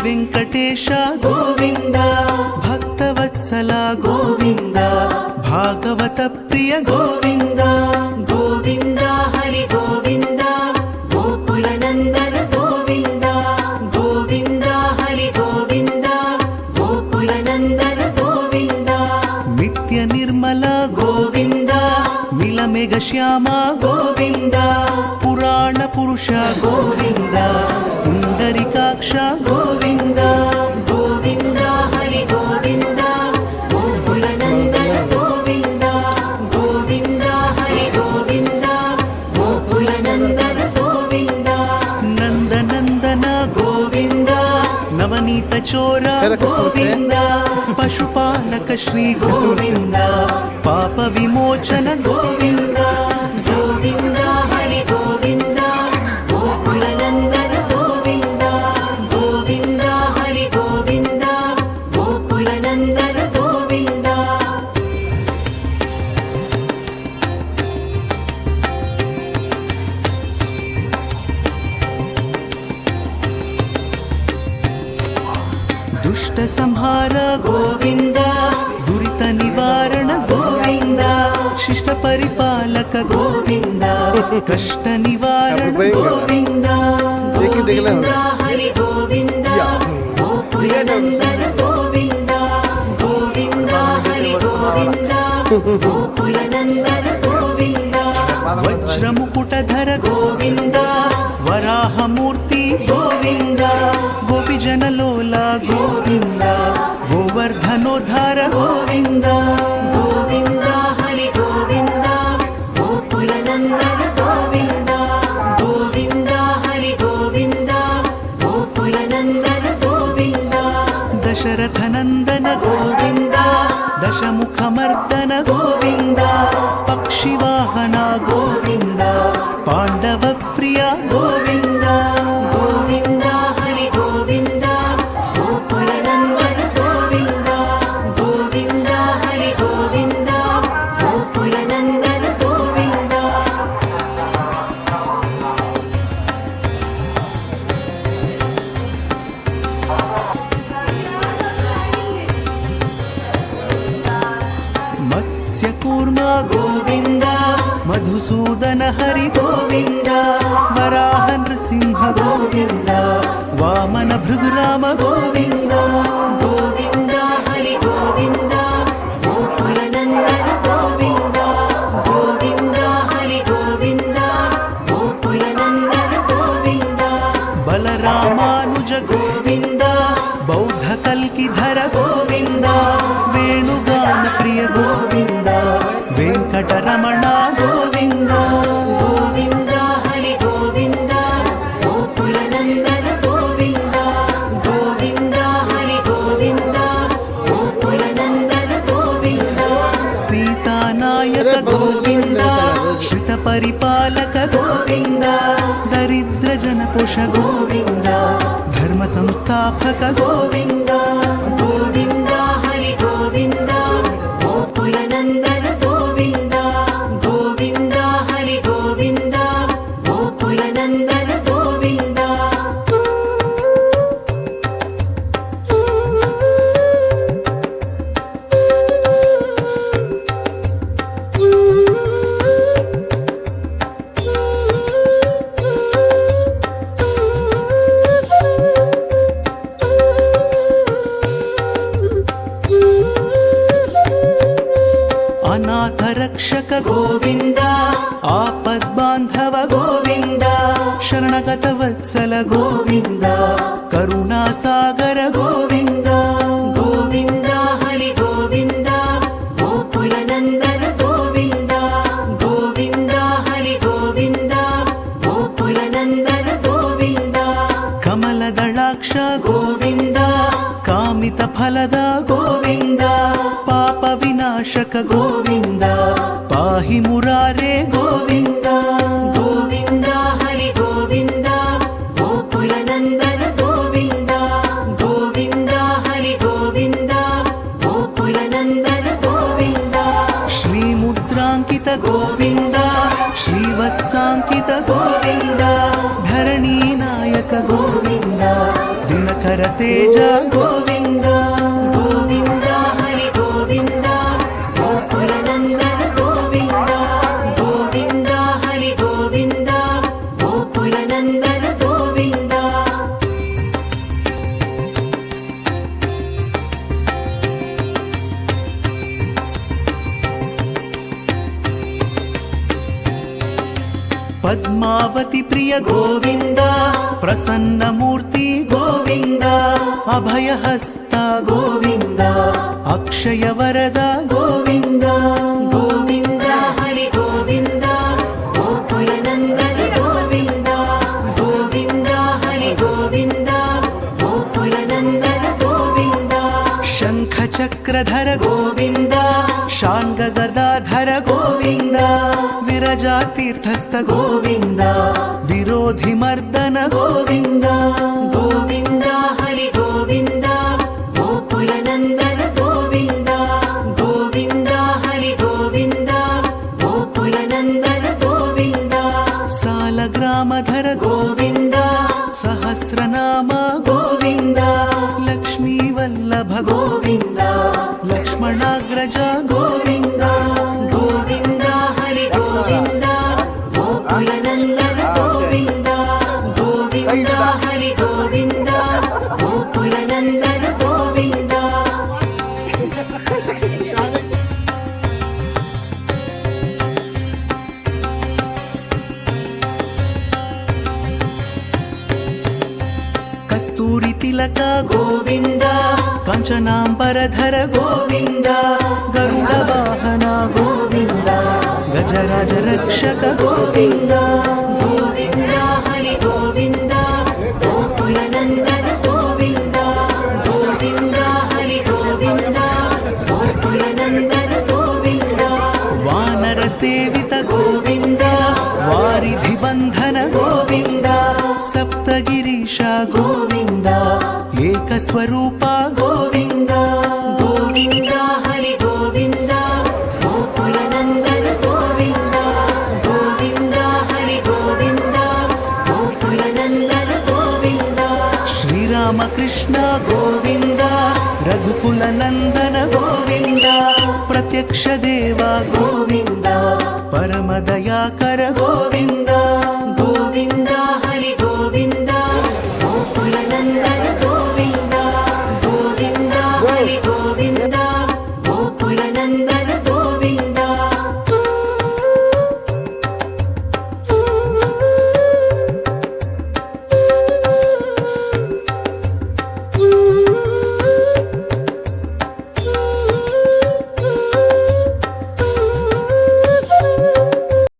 ವೆಂಕಟೇಶ ಗೋವಿಂದ, ಭಕ್ತವತ್ಸಲ ಗೋವಿಂದ, ಭಾಗವತ ಪ್ರಿಯ ಗೋವಿಂದ, ಗೋವಿಂದ ಹರಿ ಗೋವಿಂದ, ಗೋಕುಲ ನಂದನ ಗೋವಿಂದ, ಗೋವಿಂದ ಹರಿ ಗೋವಿಂದ, ಗೋಕುಲ ನಂದನ ಗೋವಿಂದ, ನಿತ್ಯ ನಿರ್ಮಲ ಗೋವಿಂದ, ಮಿಲಮೆಘ ಶ್ಯಾಮ ಗೋವಿಂದ, ಪುರಾಣ ಪುರುಷ ಗೋವಿಂದ, ಪುಂಡರಿಕಾಕ್ಷ ಗೋವಿಂದ, ಗೋವಿಂದ ಹರಿ ಗೋವಿಂದ, ಗೋಕುಲ ನಂದನ ಗೋವಿಂದ, ಗೋವಿಂದ ಹರಿ ಗೋವಿಂದ, ಗೋಕುಲ ನಂದನ ಗೋವಿಂದ, ನಂದನಂದನ ಗೋವಿಂದ, ನವನೀತ ಚೋರ ಗೋವಿಂದ, ಪಶುಪಾಲಕ ಶ್ರೀ ಗೋವಿಂದ, ಪಾಪ ವಿಮೋಚನ ಗೋವಿಂದ, ಗೋವಿಂದ ಹರಿ ಗೋವಿಂದ, ಗೋಕುಲ ನಂದನ ಗೋವಿಂದ, ಗೋವಿಂದ ಹರಿ ಗೋವಿಂದ, ಗೋಕುಲ ನಂದನ ಗೋವಿಂದ, ದುಷ್ಟ ಸಂಹಾರ ಗೋವಿಂದ, ದುರಿತ ನಿವಾರಣ ಗೋವಿಂದ, ಶಿಷ್ಟ ಪರಿಪಾಲಕ ಗೋವಿಂದ, ಕಷ್ಟ ನಿವಾರಣ ಗೋವಿಂದ, ಗೋವಿಂದ ಹರಿ ಗೋವಿಂದ, ಗೋಕುಲ ನಂದನ ಗೋವಿಂದ, ಗೋವಿಂದ ಹರಿ ಗೋವಿಂದ, ಗೋಕುಲ ನಂದನ ಗೋವಿಂದ, ವಜ್ರ ಮುಕುಟಧರ ಗೋವಿಂದ, ವರಾಹ ಮೂರ್ತಿ ಗೋವಿಂದ, ಗೋಪಿಜನ ಲೋಲ ಗೋವಿಂದ, ಗೋವರ್ಧನೋದ್ಧಾರ ಗೋವಿಂದ, ಗೋವಿಂದ ಹರಿ ಗೋವಿಂದ, ಗೋಕುಲ ನಂದನ ಗೋವಿಂದ, ಗೋವಿಂದ ಹರಿ ಗೋವಿಂದ, ಗೋಕುಲ ನಂದನ ಗೋವಿಂದ, ದಶರಥ ನಂದನ ಗೋವಿಂದ, ದಶಮುಖ ಮರ್ದನ ಗೋವಿಂದ, ಪಕ್ಷಿವಾಹನ ಗೋವಿಂದ, ಪಾಂಡವ ಪ್ರಿಯ ಗೋವಿಂದ, ಗೋವಿಂದ ಹರಿ ಗೋವಿಂದ, ಗೋಕುಲ ನಂದನ ಗೋವಿಂದ, ಗೋವಿಂದ ಹರಿ ಗೋವಿಂದ, ಗೋಕುಲ ನಂದನ ಗೋವಿಂದ, ಮತ್ಸ್ಯ ಕೂರ್ಮ ಗೋವಿಂದ, ಮಧುಸೂದನ ಹರಿ ಗೋವಿಂದ, ವರಾಹ ನೃಸಿಂಹ ಗೋವಿಂದ, ವಾಮನ ಭೃಗುರಾಮ ಗೋವಿಂದ, ಗೋವಿಂದ ಹರಿ ಗೋವಿಂದ, ಗೋಕುಲ ನಂದನ ಗೋವಿಂದ, ಗೋವಿಂದ ಹರಿ ಗೋವಿಂದ, ಗೋಕುಲ ನಂದನ ಗೋವಿಂದ, ಬಲರಾಮಾನುಜ ಗೋವಿಂದ, ಬೌದ್ಧ ಕಲ್ಕಿಧರ ಗೋವಿಂದ, ವೇಣುಗಾನ ಪ್ರಿಯ ಗೋವಿಂದ, ವೆಂಕಟರಮಣ ಗೋವಿಂದ, ಗೋವಿಂದ ಹರಿ ಗೋವಿಂದ, ಗೋಕುಲ ನಂದನ ಗೋವಿಂದ, ಗೋವಿಂದ ಹರಿ ಗೋವಿಂದ, ಗೋಕುಲ ನಂದನ ಗೋವಿಂದ, ಸೀತಾನಾಯಕ ಗೋವಿಂದ, ಶ್ರಿತ ಪರಿಪಾಲಕ ಗೋವಿಂದ, ದರಿದ್ರ ಜನಪೋಷ ಗೋವಿಂದ, ಧರ್ಮ ಸಂಸ್ಥಾಪಕ ಗೋವಿಂದ, ಗೋವಿಂದ ಹರಿ ಗೋವಿಂದ, ಗೋಕುಲ ನಂದನ ಗೋವಿಂದ, ಗೋವಿಂದ ಹರಿ ಗೋವಿಂದ, ಗೋಕುಲ ನಂದನ ಗೋವಿಂದ, ಅನಾಥ ರಕ್ಷಕ ಗೋವಿಂದ, ಆಪದ್ ಬಾಂಧವ ಗೋವಿಂದ, ಶರಣಗತ ವತ್ಸಲ ಗೋವಿಂದ, ಕರುಣಾ ಸಾಗರ ಗೋವಿಂದ, ಗೋವಿಂದ ಹರಿ ಗೋವಿಂದ, ಗೋಕುಲ ನಂದನ ಗೋವಿಂದ, ಗೋವಿಂದ ಹರಿ ಗೋವಿಂದ, ಗೋಕುಲ ನಂದನ ಗೋವಿಂದ, ಕಮಲದಳಾಕ್ಷ ಗೋವಿಂದ, ಕಾಮಿತ ಫಲದ ಗೋವಿಂದ, ಪಾಪ ವಿನಾಶ नाशक गोविन्द पाहि मुरारे गोविन्द गोविन्द हरि गोविन्द गोकुलनन्दन गोविन्द गोविन्द हरि गोविन्द गोकुलनन्दन गोविन्द श्रीमुद्राङ्कित गोविन्द श्रीवत्साङ्कित गोविन्द धरणीनायक गोविन्द दिनकर तेज गोविन्द गोविन्द हरि गोविन्द गोकुलनन्दन गोविन्द गोविन्द हरि गोविन्द गोकुलनन्दन गोविन्द पद्मावती प्रिय गोविन्द प्रसन्नमूर्ति गोविन्द अभयहस्ता गोविन्द अक्षय वरद गोविन्द गोविन्द हरि गोविन्द गोकुलनन्दन गोविन्द गोविन्द हरि गोविन्द गोकुलनन्दन गोविन्द शङ्खचक्रधर गोविन्द शाङ्गगदाधर गोविन्द विरजातीर्थस्थ गोविन्द विरोधिमर्दन गोविन्द गोविन्द हरि गोविन्द गोकुलनन्दन गोविन्द गोविन्द हरि गोविन्द गोकुलनन्दन गोविन्द सालग्रामधर गोविन्द सहस्रनाम गोविन्द लक्ष्मीवल्लभ गोविन्द लक्ष्मणाग्रज गोविन्द गोविन्द हरि गोविन्द गोकुलनन्दन गोविन्द गोविन्द हरि गोविन्द गोकुलनन्दन गोविन्द कस्तूरि तिलक गोविन्द काञ्चनाम्बरधर गोविन्द गरुडवाहन गोविन्द गजराज रक्षक गोविन्द गोविन्द हरि गोविन्द गोकुलनन्दन गोविन्द गोविन्द हरि गोविन्द गोकुलनन्दन गोविन्द वानर सेवित गोविन्द वारिधिबन्धन गोविन्द सप्तगिरीश गोविन्द एकस्वरूप गोविन्द गोविन्द हरि गोविन्द गोकुलनन्दन गोविन्द गोविन्द हरि गोविन्द गोकुलनन्दन गोविन्द श्रीरामकृष्ण गोविन्द रघुकुलनन्दन गोविन्द प्रत्यक्ष देव गोविन्द परमद